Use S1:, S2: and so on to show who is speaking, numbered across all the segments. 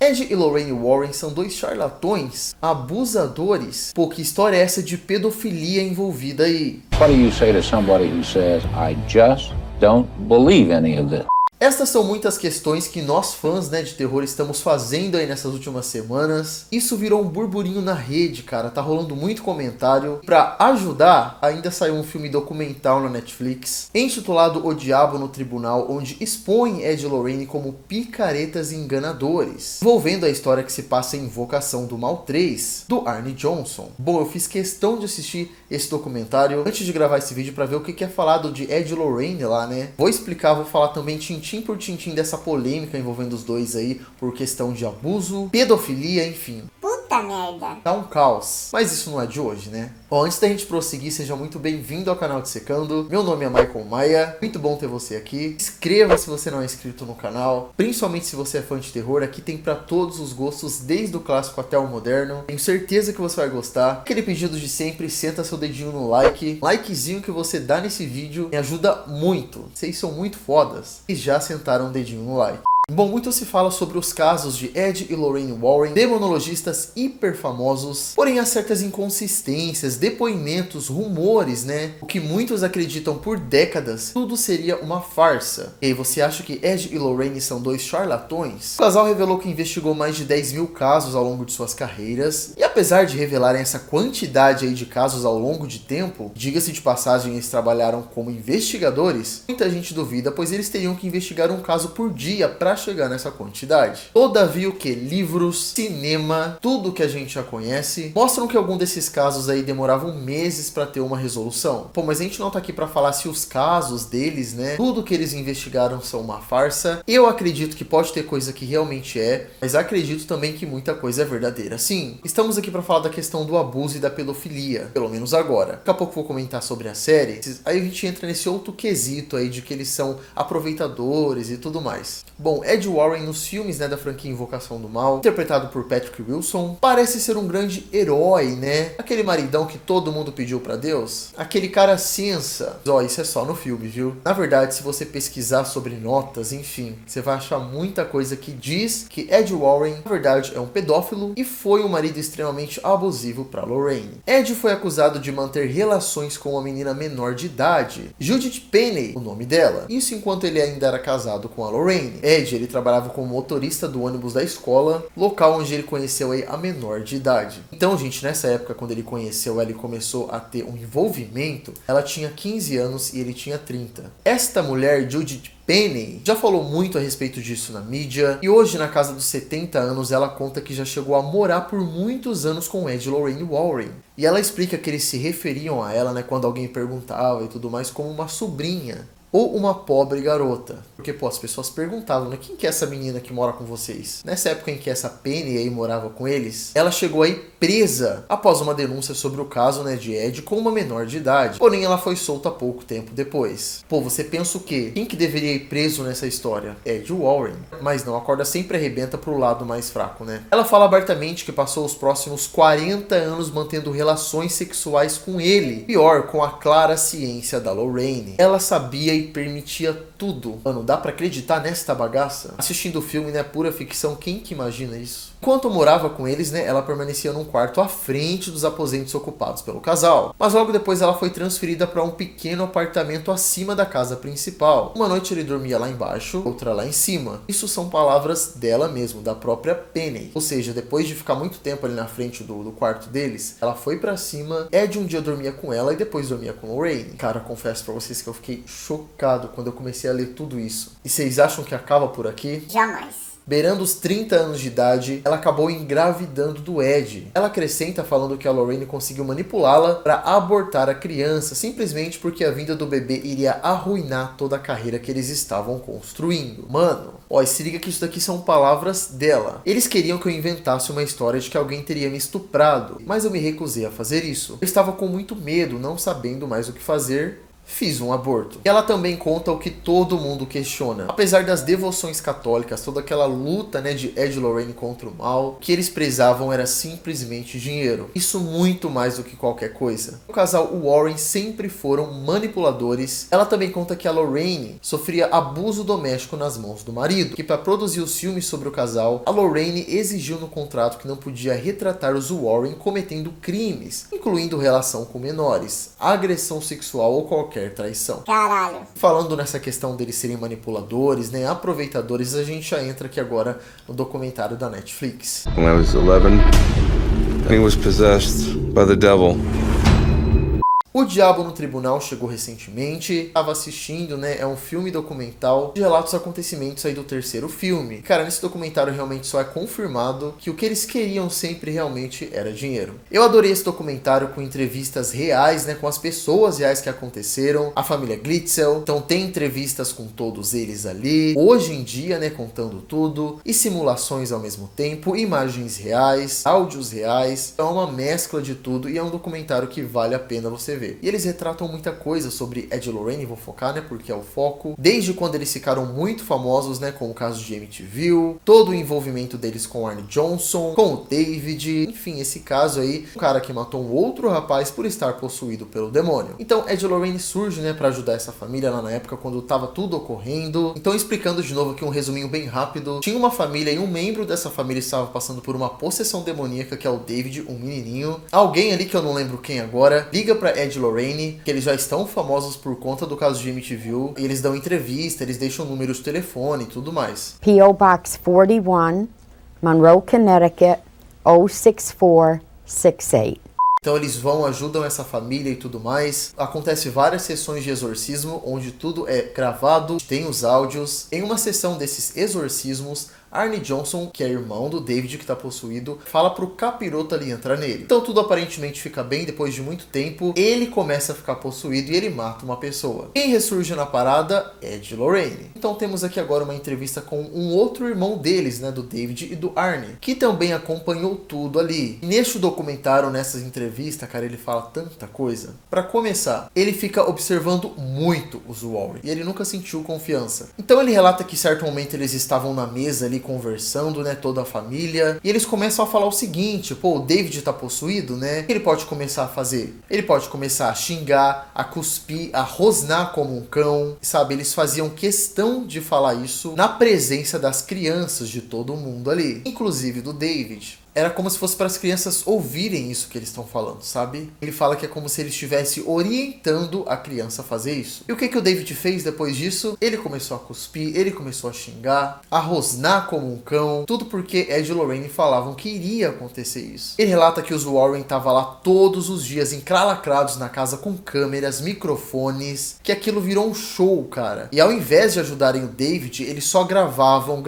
S1: Ed e Lorraine Warren são dois charlatões, abusadores. Pô, que história é essa de pedofilia envolvida aí?
S2: What do you say to somebody who says, I just don't believe any of this?
S1: Estas são muitas questões que nós fãs, de terror estamos fazendo aí nessas últimas semanas. Isso virou um burburinho na rede, cara. Tá rolando muito comentário. Pra ajudar, ainda saiu um filme documental na Netflix, intitulado O Diabo no Tribunal, onde expõe Ed e Lorraine como picaretas e enganadores, envolvendo a história que se passa em Invocação do Mal 3, do Arne Johnson. Bom, eu fiz questão de assistir esse documentário antes de gravar esse vídeo pra ver o que é falado de Ed e Lorraine lá, né? Vou explicar, vou falar também tintim por tintim dessa polêmica envolvendo os dois aí por questão de abuso, pedofilia, enfim.
S3: Puta merda.
S1: Tá um caos. Mas isso não é de hoje, né? Bom, antes da gente prosseguir, seja muito bem-vindo ao canal Dissecando. Meu nome é Michael Maia. Muito bom ter você aqui. Inscreva se você não é inscrito no canal. Principalmente se você é fã de terror. Aqui tem pra todos os gostos, desde o clássico até o moderno. Tenho certeza que você vai gostar. Aquele pedido de sempre, senta seu dedinho no like. Likezinho que você dá nesse vídeo me ajuda muito. Vocês são muito fodas. E já sentaram o dedinho no like. Bom, muito se fala sobre os casos de Ed e Lorraine Warren, demonologistas hiper famosos, porém há certas inconsistências, depoimentos, rumores, O que muitos acreditam por décadas, tudo seria uma farsa. E aí, você acha que Ed e Lorraine são dois charlatões? O casal revelou que investigou mais de 10 mil casos ao longo de suas carreiras, e apesar de revelarem essa quantidade aí de casos ao longo de tempo, diga-se de passagem, eles trabalharam como investigadores, muita gente duvida, pois eles teriam que investigar um caso por dia para chegar nessa quantidade. Todavia, o que? Livros, cinema, tudo que a gente já conhece, mostram que algum desses casos aí demoravam meses para ter uma resolução. Pô, mas a gente não tá aqui para falar se os casos deles, tudo que eles investigaram são uma farsa. Eu acredito que pode ter coisa que realmente é, mas acredito também que muita coisa é verdadeira. Sim, estamos aqui para falar da questão do abuso e da pedofilia, pelo menos agora. Daqui a pouco vou comentar sobre a série, aí a gente entra nesse outro quesito aí de que eles são aproveitadores e tudo mais. Bom, Ed Warren nos filmes, da franquia Invocação do Mal, interpretado por Patrick Wilson, parece ser um grande herói, Aquele maridão que todo mundo pediu pra Deus. Aquele cara sensa. Isso é só no filme, viu? Na verdade, se você pesquisar sobre notas, enfim, você vai achar muita coisa que diz que Ed Warren, na verdade, é um pedófilo e foi um marido extremamente abusivo pra Lorraine. Ed foi acusado de manter relações com uma menina menor de idade, Judith Penney, o nome dela. Isso enquanto ele ainda era casado com a Lorraine. Ed, ele trabalhava como motorista do ônibus da escola, local onde ele conheceu aí a menor de idade. Então, gente, nessa época, quando ele conheceu ela e começou a ter um envolvimento, ela tinha 15 anos e ele tinha 30. Esta mulher, Judith Penney, já falou muito a respeito disso na mídia, e hoje, na casa dos 70 anos, ela conta que já chegou a morar por muitos anos com Ed e Lorraine Warren. E ela explica que eles se referiam a ela, quando alguém perguntava e tudo mais, como uma sobrinha ou uma pobre garota. Porque, as pessoas perguntavam, quem que é essa menina que mora com vocês? Nessa época em que essa Penny aí morava com eles, ela chegou aí presa após uma denúncia sobre o caso, de Ed com uma menor de idade. Porém, ela foi solta pouco tempo depois. Você pensa o quê? Quem que deveria ir preso nessa história? Ed Warren. Mas não, a corda sempre arrebenta pro lado mais fraco, Ela fala abertamente que passou os próximos 40 anos mantendo relações sexuais com ele. Pior, com a clara ciência da Lorraine. Ela sabia e permitia tudo. Mano, dá pra acreditar nesta bagaça? Assistindo o filme, é pura ficção, quem que imagina isso? Enquanto morava com eles, ela permanecia num quarto à frente dos aposentos ocupados pelo casal. Mas logo depois ela foi transferida para um pequeno apartamento acima da casa principal. Uma noite ele dormia lá embaixo, outra lá em cima. Isso são palavras dela mesmo, da própria Penny. Ou seja, depois de ficar muito tempo ali na frente do quarto deles, ela foi pra cima. Ed um dia dormia com ela e depois dormia com Lorraine. Cara, confesso pra vocês que eu fiquei chocado quando eu comecei a ler tudo isso. E vocês acham que acaba por aqui?
S3: Jamais.
S1: Beirando os 30 anos de idade, ela acabou engravidando do Ed. Ela acrescenta falando que a Lorraine conseguiu manipulá-la para abortar a criança, simplesmente porque a vinda do bebê iria arruinar toda a carreira que eles estavam construindo. Mano, se liga que isso daqui são palavras dela. Eles queriam que eu inventasse uma história de que alguém teria me estuprado, mas eu me recusei a fazer isso. Eu estava com muito medo, não sabendo mais o que fazer. fiz um aborto. E ela também conta o que todo mundo questiona. Apesar das devoções católicas, toda aquela luta, né, de Ed e Lorraine contra o mal, o que eles prezavam era simplesmente dinheiro. Isso muito mais do que qualquer coisa. O casal Warren sempre foram manipuladores. Ela também conta que a Lorraine sofria abuso doméstico nas mãos do marido, que para produzir os filmes sobre o casal, a Lorraine exigiu no contrato que não podia retratar os Warren cometendo crimes, incluindo relação com menores, agressão sexual ou qualquer traição.
S3: Caralho.
S1: Falando nessa questão deles serem manipuladores, né, aproveitadores, a gente já entra aqui agora no documentário da Netflix.
S4: When I was 11, he was possessed by the devil.
S1: O Diabo no Tribunal chegou recentemente, estava assistindo, né, é um filme documental que relata os acontecimentos aí do terceiro filme. Cara, nesse documentário realmente só é confirmado que o que eles queriam sempre realmente era dinheiro. Eu adorei esse documentário com entrevistas reais, né, com as pessoas reais que aconteceram, a família Glitzel, então tem entrevistas com todos eles ali, hoje em dia, né, contando tudo, e simulações ao mesmo tempo, imagens reais, áudios reais, é uma mescla de tudo e é um documentário que vale a pena você ver. E eles retratam muita coisa sobre Ed e Lorraine, vou focar, né, porque é o foco. Desde quando eles ficaram muito famosos, né, com o caso de MTV, todo o envolvimento deles com o Arne Johnson, com o David, enfim, esse caso aí, um cara que matou um outro rapaz por estar possuído pelo demônio. Então, Ed e Lorraine surge, né, para ajudar essa família lá na época, quando tava tudo ocorrendo. Então, explicando de novo aqui um resuminho bem rápido, tinha uma família e um membro dessa família estava passando por uma possessão demoníaca, que é o David, um menininho. Alguém ali, que eu não lembro quem agora, liga pra Ed e Lorraine, que eles já estão famosos por conta do caso de MTV, e eles dão entrevista, eles deixam números de telefone e tudo mais.
S3: P.O. Box 41, Monroe, Connecticut, 06468.
S1: Então eles vão, ajudam essa família e tudo mais. Acontece várias sessões de exorcismo, onde tudo é gravado, tem os áudios. Em uma sessão desses exorcismos, Arne Johnson, que é irmão do David que tá possuído, fala pro capiroto ali entrar nele. Então tudo aparentemente fica bem. Depois de muito tempo, ele começa a ficar possuído e ele mata uma pessoa. Quem ressurge na parada é Ed e Lorraine. Então temos aqui agora uma entrevista com um outro irmão deles, né, do David e do Arne, que também acompanhou tudo ali. E neste documentário, nessas entrevistas, cara, ele fala tanta coisa. Pra começar, ele fica observando muito os Warren e ele nunca sentiu confiança. Então ele relata que em certo momento eles estavam na mesa ali conversando, né, toda a família, e eles começam a falar o seguinte: pô, o David tá possuído, né? O que ele pode começar a fazer? Ele pode começar a xingar, a cuspir, a rosnar como um cão, sabe? Eles faziam questão de falar isso na presença das crianças de todo mundo ali, inclusive do David. Era como se fosse para as crianças ouvirem isso que eles estão falando, sabe? Ele fala que é como se ele estivesse orientando a criança a fazer isso. E o que o David fez depois disso? Ele começou a cuspir, ele começou a xingar, a rosnar como um cão, tudo porque Ed e Lorraine falavam que iria acontecer isso. Ele relata que os Warren estavam lá todos os dias, encralacrados na casa com câmeras, microfones, que aquilo virou um show, cara. E ao invés de ajudarem o David, eles só gravavam.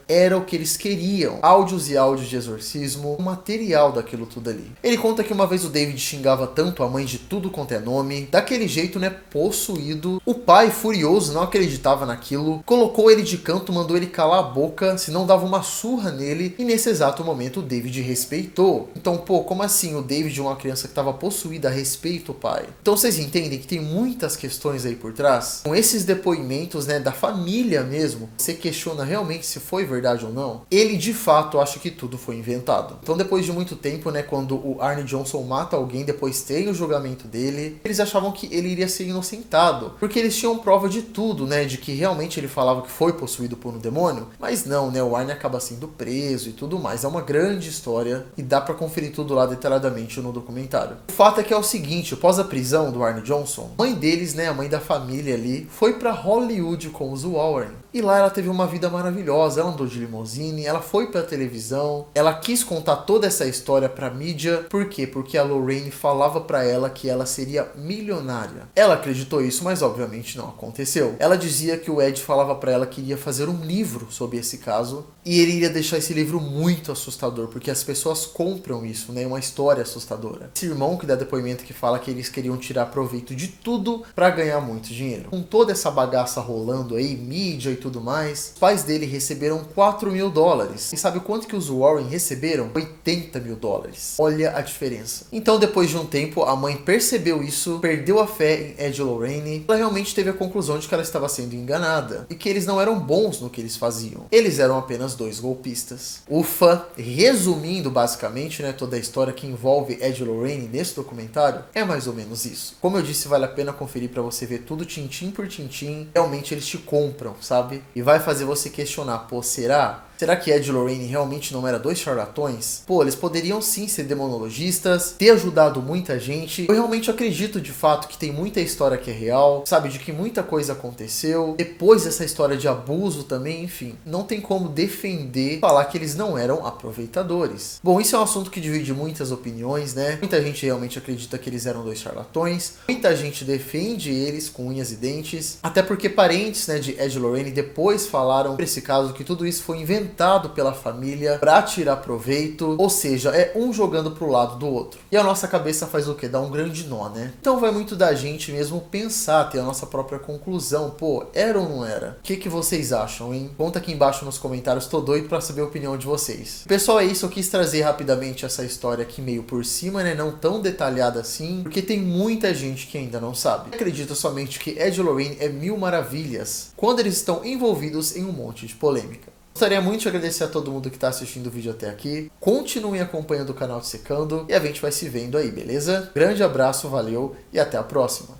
S1: Era o que eles queriam. Áudios e áudios de exorcismo, o material daquilo tudo ali. Ele conta que uma vez o David xingava tanto a mãe de tudo quanto é nome, daquele jeito, né, possuído. O pai, furioso, não acreditava naquilo, colocou ele de canto, mandou ele calar a boca, senão dava uma surra nele, e nesse exato momento o David respeitou. Então, pô, como assim o David, uma criança que estava possuída, respeita o pai? Então vocês entendem que tem muitas questões aí por trás? Com esses depoimentos, né, da família mesmo, você questiona realmente se foi verdade ou não? Ele de fato acha que tudo foi inventado. Então depois de muito tempo, né, quando o Arne Johnson mata alguém, depois tem o julgamento dele, eles achavam que ele iria ser inocentado, porque eles tinham prova de tudo, né, de que realmente ele falava que foi possuído por um demônio, mas não, né, o Arne acaba sendo preso e tudo mais. É uma grande história e dá pra conferir tudo lá detalhadamente no documentário. O fato é que é o seguinte: após a prisão do Arne Johnson, a mãe deles, né, a mãe da família ali, foi pra Hollywood com os Warren. E lá ela teve uma vida maravilhosa, ela andou de limusine, ela foi pra televisão, ela quis contar toda essa história pra mídia. Por quê? Porque a Lorraine falava pra ela que ela seria milionária. Ela acreditou isso, mas obviamente não aconteceu. Ela dizia que o Ed falava pra ela que iria fazer um livro sobre esse caso, e ele iria deixar esse livro muito assustador, porque as pessoas compram isso, né? Uma história assustadora. Esse irmão que dá depoimento que fala que eles queriam tirar proveito de tudo pra ganhar muito dinheiro. Com toda essa bagaça rolando aí, mídia e tudo tudo mais, os pais dele receberam $4.000. E sabe quanto que os Warren receberam? $80.000. Olha a diferença. Então, depois de um tempo, a mãe percebeu isso, perdeu a fé em Ed e Lorraine. Ela realmente teve a conclusão de que ela estava sendo enganada e que eles não eram bons no que eles faziam. Eles eram apenas 2 golpistas. Ufa, resumindo basicamente, né, toda a história que envolve Ed e Lorraine nesse documentário, é mais ou menos isso. Como eu disse, vale a pena conferir para você ver tudo tintim por tintim. Realmente eles te compram, sabe? E vai fazer você questionar, pô, será? Será que Ed e Lorraine realmente não eram 2 charlatões? Pô, eles poderiam sim ser demonologistas, ter ajudado muita gente. Eu realmente acredito de fato que tem muita história que é real, sabe? De que muita coisa aconteceu. Depois dessa história de abuso também, enfim. Não tem como defender, falar que eles não eram aproveitadores. Bom, isso é um assunto que divide muitas opiniões, né? Muita gente realmente acredita que eles eram 2 charlatões. Muita gente defende eles com unhas e dentes. Até porque parentes, né, de Ed e Lorraine depois falaram por esse caso que tudo isso foi inventado pela família para tirar proveito, ou seja, é um jogando pro lado do outro. E a nossa cabeça faz o quê? Dá um grande nó, né? Então vai muito da gente mesmo pensar, ter a nossa própria conclusão. Pô, era ou não era? O que vocês acham, hein? Conta aqui embaixo nos comentários, tô doido para saber a opinião de vocês. Pessoal, é isso, eu quis trazer rapidamente essa história aqui meio por cima, né? Não tão detalhada assim, porque tem muita gente que ainda não sabe. Acredita somente que Ed e Lorraine é mil maravilhas quando eles estão envolvidos em um monte de polêmica. Gostaria muito de agradecer a todo mundo que está assistindo o vídeo até aqui. Continuem acompanhando o canal Dissecando e a gente vai se vendo aí, beleza? Grande abraço, valeu e até a próxima.